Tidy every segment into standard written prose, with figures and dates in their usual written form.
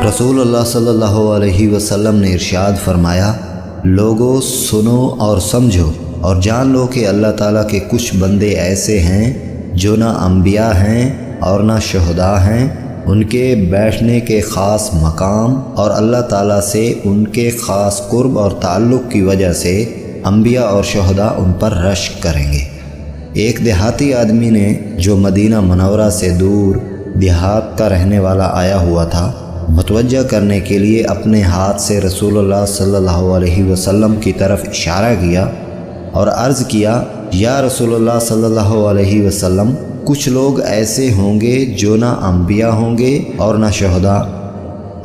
رسول اللہ صلی اللہ علیہ وسلم نے ارشاد فرمایا، لوگو سنو اور سمجھو اور جان لو کہ اللہ تعالیٰ کے کچھ بندے ایسے ہیں جو نہ انبیاء ہیں اور نہ شہداء ہیں، ان کے بیٹھنے کے خاص مقام اور اللہ تعالیٰ سے ان کے خاص قرب اور تعلق کی وجہ سے انبیاء اور شہداء ان پر رشک کریں گے۔ ایک دیہاتی آدمی نے جو مدینہ منورہ سے دور دیہات کا رہنے والا آیا ہوا تھا، متوجہ کرنے کے لیے اپنے ہاتھ سے رسول اللہ صلی اللہ علیہ وسلم کی طرف اشارہ کیا اور عرض کیا، یا رسول اللہ صلی اللہ علیہ وسلم، کچھ لوگ ایسے ہوں گے جو نہ انبیاء ہوں گے اور نہ شہداء۔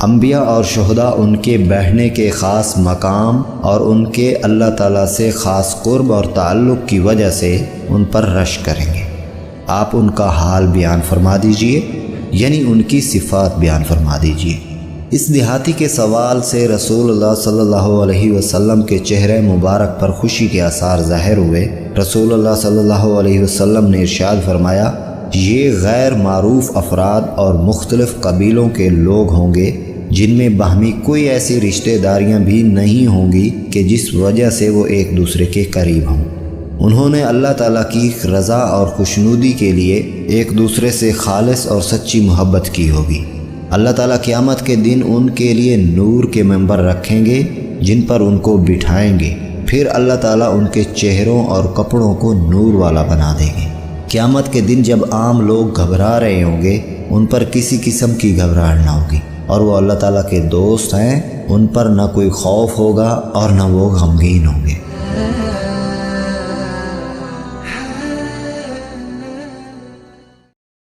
انبیاء اور شہداء ان کے بیٹھنے کے خاص مقام اور ان کے اللہ تعالیٰ سے خاص قرب اور تعلق کی وجہ سے ان پر رشک کریں گے۔ آپ ان کا حال بیان فرما دیجئے، یعنی ان کی صفات بیان فرما دیجئے۔ اس دیہاتی کے سوال سے رسول اللہ صلی اللہ علیہ وسلم کے چہرے مبارک پر خوشی کے آثار ظاہر ہوئے۔ رسول اللہ صلی اللہ علیہ وسلم نے ارشاد فرمایا، یہ غیر معروف افراد اور مختلف قبیلوں کے لوگ ہوں گے جن میں باہمی کوئی ایسی رشتہ داریاں بھی نہیں ہوں گی کہ جس وجہ سے وہ ایک دوسرے کے قریب ہوں۔ انہوں نے اللہ تعالیٰ کی رضا اور خوشنودی کے لیے ایک دوسرے سے خالص اور سچی محبت کی ہوگی۔ اللہ تعالیٰ قیامت کے دن ان کے لیے نور کے منبر رکھیں گے جن پر ان کو بٹھائیں گے، پھر اللہ تعالیٰ ان کے چہروں اور کپڑوں کو نور والا بنا دیں گے۔ قیامت کے دن جب عام لوگ گھبرا رہے ہوں گے، ان پر کسی قسم کی گھبراہٹ نہ ہوگی، اور وہ اللہ تعالیٰ کے دوست ہیں، ان پر نہ کوئی خوف ہوگا اور نہ وہ غمگین ہوں گے۔